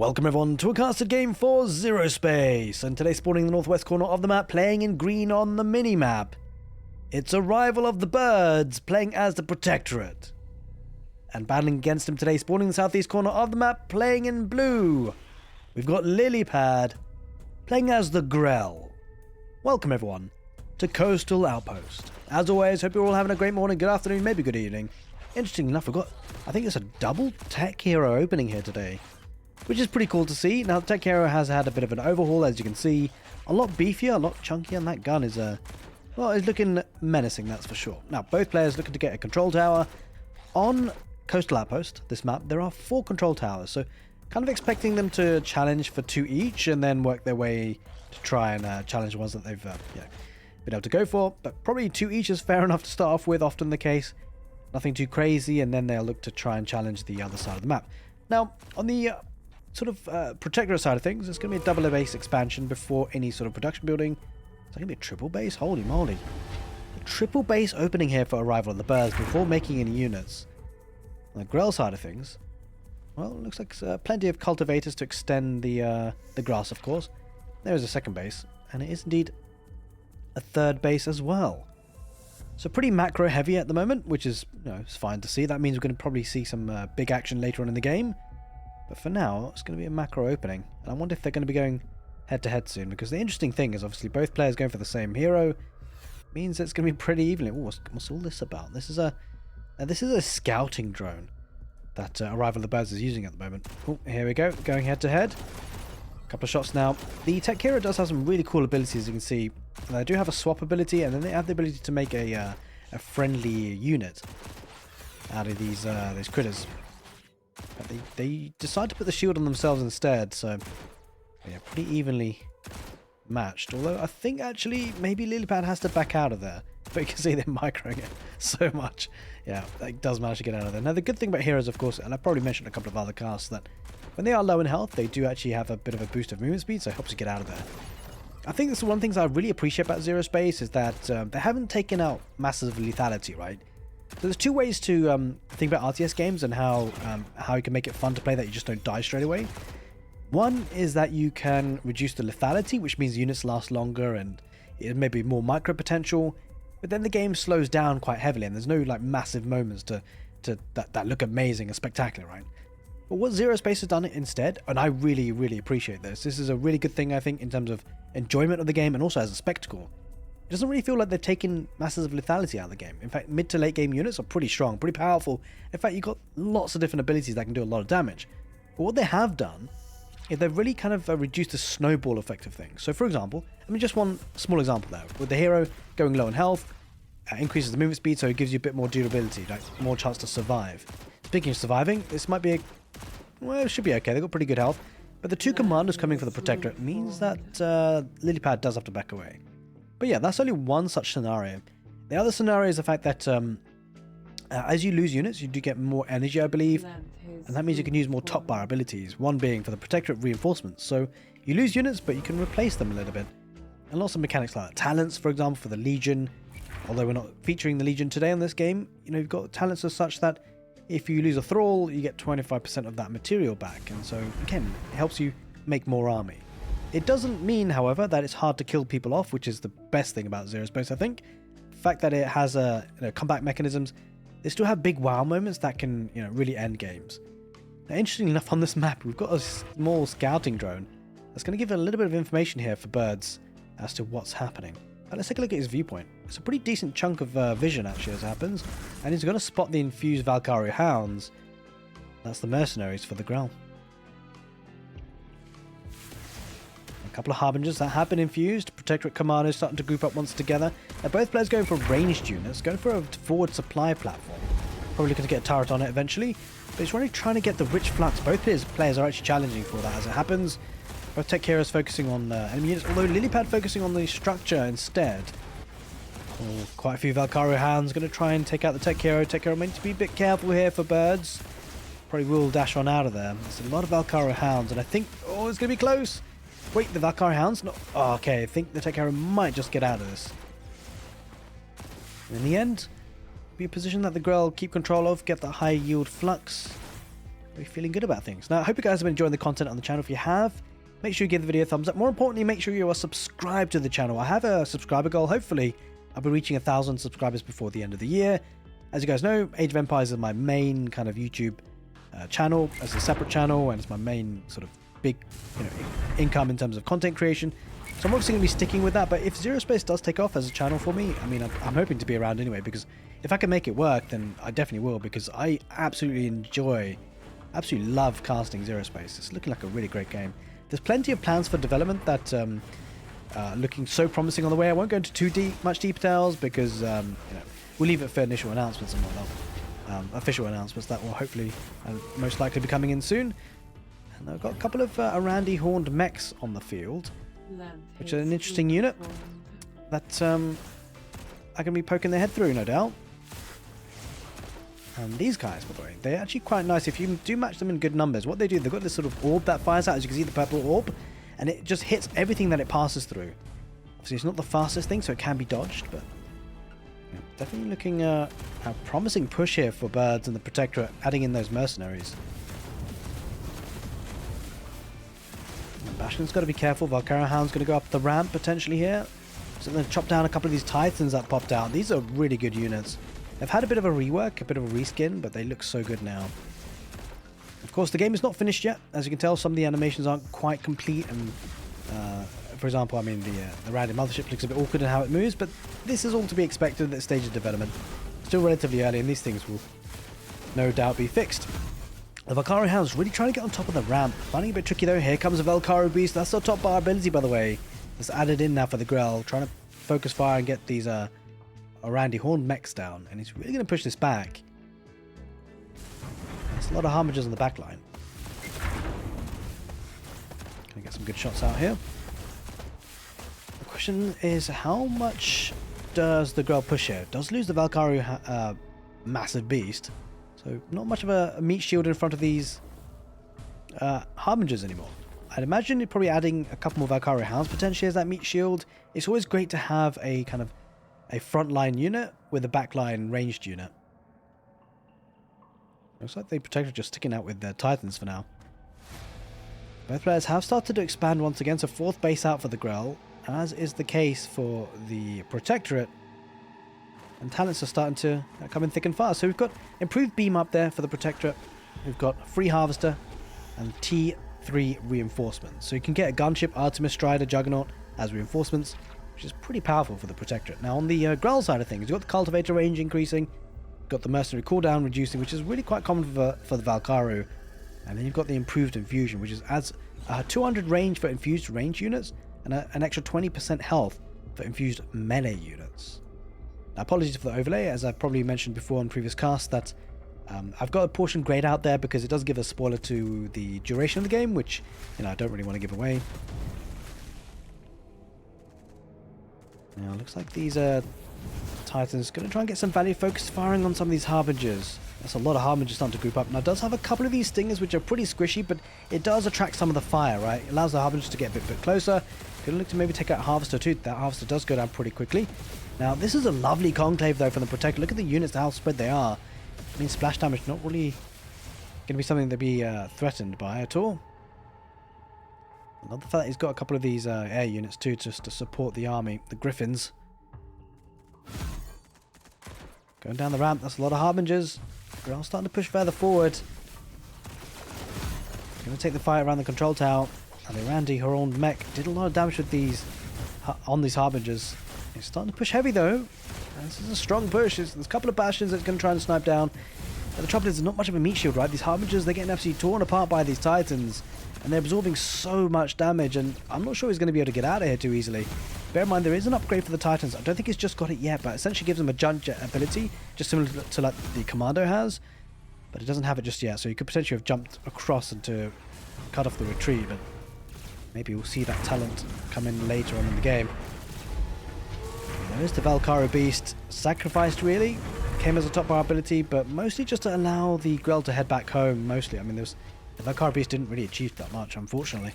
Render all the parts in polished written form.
Welcome everyone to a casted game for Zerospace, and today spawning in the northwest corner of the map, playing in green on the mini-map. It's Arrival of the Birds, playing as the Protectorate. And battling against him today, spawning in the southeast corner of the map, playing in blue. We've got Lilypad, playing as the Grell. Welcome everyone to Coastal Outpost. As always, hope you're all having a great morning, good afternoon, maybe good evening. Interestingly enough, I think it's a double tech hero opening here today, which is pretty cool to see. Now, the tech hero has had a bit of an overhaul, as you can see. A lot beefier, a lot chunkier, and that gun is, well, it's looking menacing, that's for sure. Now, both players looking to get a control tower. On Coastal Outpost, this map, there are 4 control towers, so kind of expecting them to challenge for 2 each, and then work their way to try and challenge the ones that they've been able to go for. But probably 2 each is fair enough to start off with, often the case. Nothing too crazy, and then they'll look to try and challenge the other side of the map. Now, on the sort of Protectorate side of things, it's going to be a double base expansion before any sort of production building. Is that going to be a triple base? Holy moly. A triple base opening here for Arrival of the Birds before making any units. On the Grell side of things, well, it looks like plenty of cultivators to extend the grass, of course. There is a second base, and it is indeed a third base as well. So pretty macro heavy at the moment, which is, it's fine to see. That means we're going to probably see some big action later on in the game. But for now, it's going to be a macro opening. And I wonder if they're going to be going head-to-head soon. Because the interesting thing is, obviously, both players going for the same hero. Means it's going to be pretty evenly. Ooh, what's all this about? This is a scouting drone that Arrival of the Birds is using at the moment. Oh, here we go. Going head-to-head. A couple of shots now. The tech hero does have some really cool abilities, as you can see. They do have a swap ability, and then they have the ability to make a friendly unit out of these critters. But they decide to put the shield on themselves instead, so yeah, pretty evenly matched. Although I think actually maybe Lilypad has to back out of there. But you can see they're microing it so much. Yeah, it does manage to get out of there. Now the good thing about heroes, of course, and I've probably mentioned a couple of other casts, that when they are low in health, they do actually have a bit of a boost of movement speed, so it helps you get out of there. I think that's one of the things I really appreciate about Zerospace, is that they haven't taken out massive lethality, right? So there's 2 ways to think about RTS games and how you can make it fun to play that you just don't die straight away. One is that you can reduce the lethality, which means units last longer and it may be more micro potential, but then the game slows down quite heavily and there's no like massive moments that look amazing and spectacular, right? But what Zerospace has done instead, and I really, really appreciate this is a really good thing, I think, in terms of enjoyment of the game and also as a spectacle. It doesn't really feel like they've taken massive lethality out of the game. In fact, mid to late game units are pretty strong, pretty powerful. In fact, you've got lots of different abilities that can do a lot of damage. But what they have done is they've really kind of reduced the snowball effect of things. So for example, I mean, just one small example there. With the hero going low in health, increases the movement speed, so it gives you a bit more durability, like more chance to survive. Speaking of surviving, this might be well, it should be okay. They've got pretty good health. But the 2 commanders coming for the Protectorate means that Lilypad does have to back away. But yeah, that's only one such scenario. The other scenario is the fact that as you lose units, you do get more energy, I believe. And that means you can use more top bar abilities. One being for the Protectorate reinforcements. So you lose units, but you can replace them a little bit. And lots of mechanics like that. Talents, for example, for the Legion. Although we're not featuring the Legion today on this game, you've got talents as such that if you lose a thrall, you get 25% of that material back. And so, again, it helps you make more army. It doesn't mean, however, that it's hard to kill people off, which is the best thing about Zerospace, I think. The fact that it has comeback mechanisms, they still have big wow moments that can, really end games. Now, interestingly enough, on this map, we've got a small scouting drone that's going to give a little bit of information here for birds as to what's happening. But let's take a look at his viewpoint. It's a pretty decent chunk of vision, actually, as it happens. And he's going to spot the infused Valkyrie hounds. That's the mercenaries for the Grell. A couple of harbingers that have been infused. Protectorate commanders starting to group up once together. Now both players going for ranged units, going for a forward supply platform. Probably looking to get a turret on it eventually. But he's really trying to get the rich flux. Both players are actually challenging for that as it happens. Both tech heroes focusing on enemy units, although Lilypad focusing on the structure instead. Oh, quite a few Valkyrie hounds going to try and take out the tech hero. Tech hero meant to be a bit careful here for birds. Probably will dash on out of there. There's a lot of Valkyrie hounds, and I think, oh, it's going to be close. Wait, the Valkyrie hounds? No. Oh, okay, I think the tech hero might just get out of this. And in the end, be a position that the Grell keep control of, get that high yield flux. Are you feeling good about things? Now, I hope you guys have been enjoying the content on the channel. If you have, make sure you give the video a thumbs up. More importantly, make sure you are subscribed to the channel. I have a subscriber goal. Hopefully, I'll be reaching 1,000 subscribers before the end of the year. As you guys know, Age of Empires is my main kind of YouTube channel as a separate channel, and it's my main sort of big, income in terms of content creation. So I'm obviously going to be sticking with that, but if Zerospace does take off as a channel for me, I mean, I'm hoping to be around anyway, because if I can make it work, then I definitely will, because I absolutely love casting Zerospace. It's looking like a really great game. There's plenty of plans for development that looking so promising on the way. I won't go into much details because we'll leave it for initial announcements and whatnot. Official announcements that will hopefully and most likely be coming in soon. And I've got a couple of Arandi horned mechs on the field, which are an interesting unit that I can be poking their head through, no doubt. And these guys, by the way, they're actually quite nice if you do match them in good numbers. What they do, they've got this sort of orb that fires out, as you can see, the purple orb, and it just hits everything that it passes through. Obviously, it's not the fastest thing, so it can be dodged, but definitely looking a promising push here for Birds and the Protectorate, adding in those mercenaries. Bastion's got to be careful. Valkyria Hound's going to go up the ramp potentially here. So they're going to chop down a couple of these Titans that popped out. These are really good units. They've had a bit of a rework, a bit of a reskin, but they look so good now. Of course, the game is not finished yet. As you can tell, some of the animations aren't quite complete. And for example, I mean, the random mothership looks a bit awkward in how it moves, but this is all to be expected at this stage of development. Still relatively early, and these things will no doubt be fixed. The Valkyria Hound's really trying to get on top of the ramp. Finding it a bit tricky though. Here comes the Valkyria Beast. That's our top bar ability, by the way. That's added in now for the Grell. Trying to focus fire and get these Arandi horned mechs down. And he's really going to push this back. There's a lot of Harmagers on the back line. Gonna get some good shots out here. The question is, how much does the Grell push here? It does lose the Valkyria massive beast. So not much of a meat shield in front of these Harbingers anymore. I'd imagine you're probably adding a couple more Valkyria Hounds potentially as that meat shield. It's always great to have a kind of a frontline unit with a backline ranged unit. Looks like the Protectorate just sticking out with their Titans for now. Both players have started to expand once again, so fourth base out for the Grell, as is the case for the Protectorate. And talents are starting to come in thick and fast. So we've got improved beam up there for the Protectorate. We've got free Harvester and T3 reinforcements. So you can get a Gunship, Artemis, Strider, Juggernaut as reinforcements, which is pretty powerful for the Protectorate. Now on the Grell side of things, you've got the Cultivator range increasing, got the Mercenary cooldown reducing, which is really quite common for the Valkyru. And then you've got the improved Infusion, which is adds 200 range for infused range units and an extra 20% health for infused melee units. Now, apologies for the overlay, as I've probably mentioned before on previous casts, that I've got a portion grayed out there because it does give a spoiler to the duration of the game, which I don't really want to give away. Now, looks like these Titans going to try and get some value focused firing on some of these Harbingers. That's a lot of Harbingers starting to group up. Now, it does have a couple of these Stingers, which are pretty squishy, but it does attract some of the fire, right? It allows the Harbingers to get a bit closer. Going to look to maybe take out Harvester too. That Harvester does go down pretty quickly. Now, this is a lovely conclave, though, from the Protector. Look at the units, how spread they are. I mean, splash damage not really going to be something to be threatened by at all. I love the fact that he's got a couple of these air units, too, just to support the army. The Griffins. Going down the ramp, that's a lot of Harbingers. Grell starting to push further forward. Going to take the fight around the control tower. And the Randy Horned mech did a lot of damage with these on these Harbingers. He's starting to push heavy though. And this is a strong push. There's a couple of bastions that's going to try and snipe down. But the trouble is, there's not much of a meat shield, right? These Harbingers, they're getting absolutely torn apart by these Titans. And they're absorbing so much damage. And I'm not sure he's going to be able to get out of here too easily. Bear in mind, there is an upgrade for the Titans. I don't think he's just got it yet, but essentially gives him a jump jet ability, just similar to like the Commando has. But it doesn't have it just yet, so he could potentially have jumped across and to cut off the retreat. But maybe we'll see that talent come in later on in the game. There's the Valkyria Beast, sacrificed really, came as a top bar ability, but mostly just to allow the Grell to head back home, mostly. I mean, the Valkyria Beast didn't really achieve that much, unfortunately.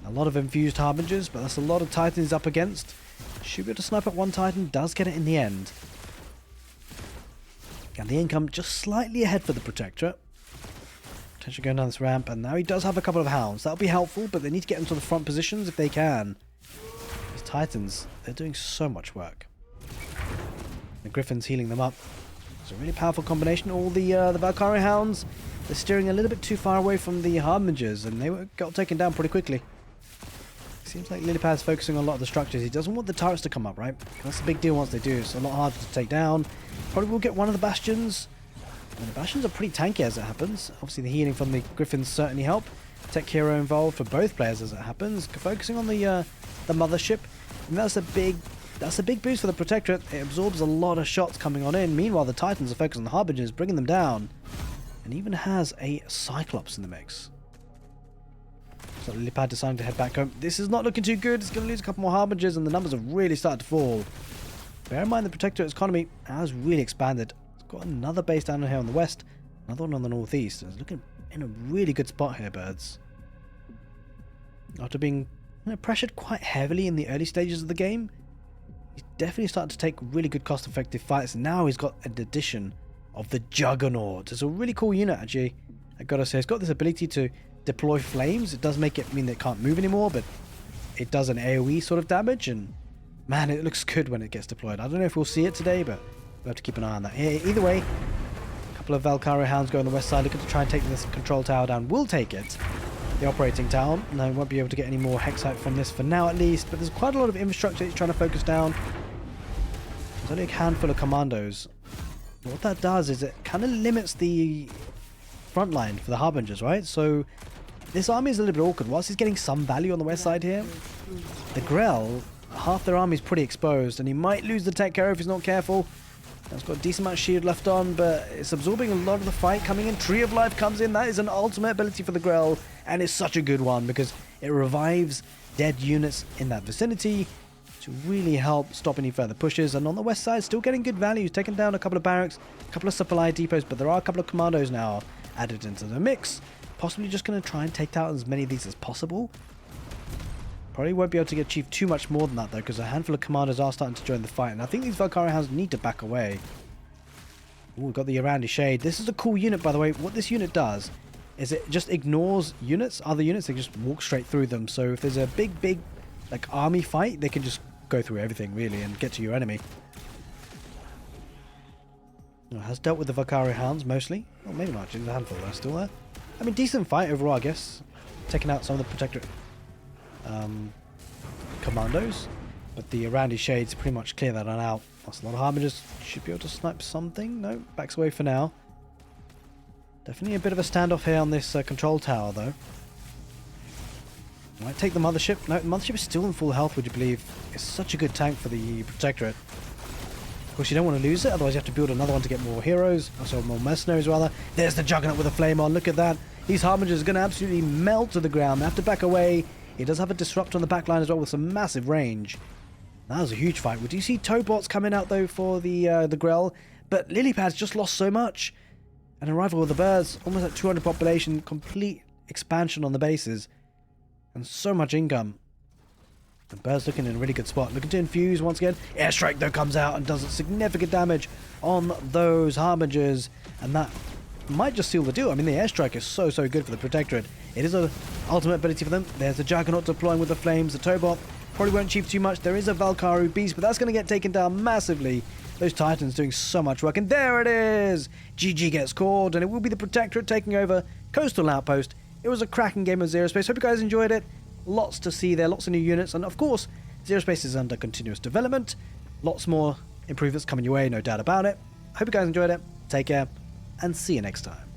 A lot of infused Harbingers, but that's a lot of Titans up against. Should be able to snipe at one Titan, does get it in the end. And the income just slightly ahead for the Protectorate. Potentially going down this ramp, and now he does have a couple of hounds. That'll be helpful, but they need to get into the front positions if they can. These Titans, they're doing so much work. The Griffin's healing them up. It's a really powerful combination. All the Valkyrie hounds, they're steering a little bit too far away from the Harbingers, and they got taken down pretty quickly. Seems like Lilypad's focusing on a lot of the structures. He doesn't want the turrets to come up, right? That's a big deal once they do. It's a lot harder to take down. Probably will get one of the bastions. And the bastions are pretty tanky as it happens. Obviously the healing from the Griffins certainly help. Tech hero involved for both players as it happens. Focusing on the mothership. And that's a big boost for the Protectorate. It absorbs a lot of shots coming on in. Meanwhile the Titans are focused on the Harbingers, bringing them down. And even has a Cyclops in the mix. So Lilypad deciding to head back home. This is not looking too good. It's going to lose a couple more Harbingers and the numbers have really started to fall. Bear in mind the Protectorate's economy has really expanded. It's got another base down here on the west, another one on the northeast. It's looking in a really good spot here, birds. After being pressured quite heavily in the early stages of the game, he's definitely started to take really good cost-effective fights. Now he's got an addition of the Juggernaut. It's a really cool unit, actually. I gotta say, it's got this ability to deploy flames. It does make it mean that it can't move anymore, but it does an AoE sort of damage, and man, it looks good when it gets deployed. I don't know if we'll see it today, but we'll have to keep an eye on that. Either way, a couple of Valkyrie hounds go on the west side, looking to try and take this control tower down. We'll take it, the operating tower. No, I won't be able to get any more Hexite from this for now at least, but there's quite a lot of infrastructure he's trying to focus down. There's only a handful of commandos. What that does is it kind of limits the front line for the Harbingers, right? So this army is a little bit awkward. Whilst he's getting some value on the west side here, the Grell, half their army is pretty exposed, and he might lose the tech carrier if he's not careful. It's got a decent amount of shield left on, but it's absorbing a lot of the fight coming in. Tree of Life comes in. That is an ultimate ability for the Grell, and it's such a good one because it revives dead units in that vicinity to really help stop any further pushes. And on the west side, still getting good value. He's taken down a couple of barracks, a couple of supply depots, but there are a couple of commandos now added into the mix. Possibly just going to try and take out as many of these as possible. Probably won't be able to achieve too much more than that though, because a handful of commanders are starting to join the fight, and I think these Valkyrie hounds need to back away. Ooh, we've got the Arandi Shade. This is a cool unit, by the way. What this unit does is it just ignores units, other units. They just walk straight through them. So if there's a big like army fight, they can just go through everything really and get to your enemy. Has dealt with the Valkyrie hounds mostly. Well, maybe not actually. There's a handful are still there. I mean, decent fight overall, I guess. Taking out some of the Protectorate commandos, but the Arandi Shades pretty much clear that one out. That's a lot of Harbingers. Should be able to snipe something. No, backs away for now. Definitely a bit of a standoff here on this control tower, though. Might take the mothership. No, the mothership is still in full health, would you believe? It's such a good tank for the Protectorate. Of course, you don't want to lose it, otherwise you have to build another one to get more heroes. Also, more mercenaries, rather. There's the Juggernaut with a flame on. Look at that. These Harbingers are going to absolutely melt to the ground. They have to back away. He does have a disrupt on the back line as well with some massive range. That was a huge fight. We do see Tobots coming out though for the Grell, but Lilypad's just lost so much. An arrival with the birds, almost at 200 population, complete expansion on the bases, and so much income. The birds looking in a really good spot. Looking to infuse once again. Airstrike though comes out and does significant damage on those Harbingers, and that might just seal the deal. I mean, the airstrike is so good for the Protectorate. It is an ultimate ability for them. There's the Juggernaut deploying with the flames. The Tobot probably won't achieve too much. There is a Valkyrie Beast, but that's going to get taken down massively. Those Titans doing so much work, and there it is! GG gets called, and it will be the Protectorate taking over Coastal Outpost. It was a cracking game of Zerospace. Hope you guys enjoyed it. Lots to see there, lots of new units, and of course, Zerospace is under continuous development. Lots more improvements coming your way, no doubt about it. Hope you guys enjoyed it. Take care, and see you next time.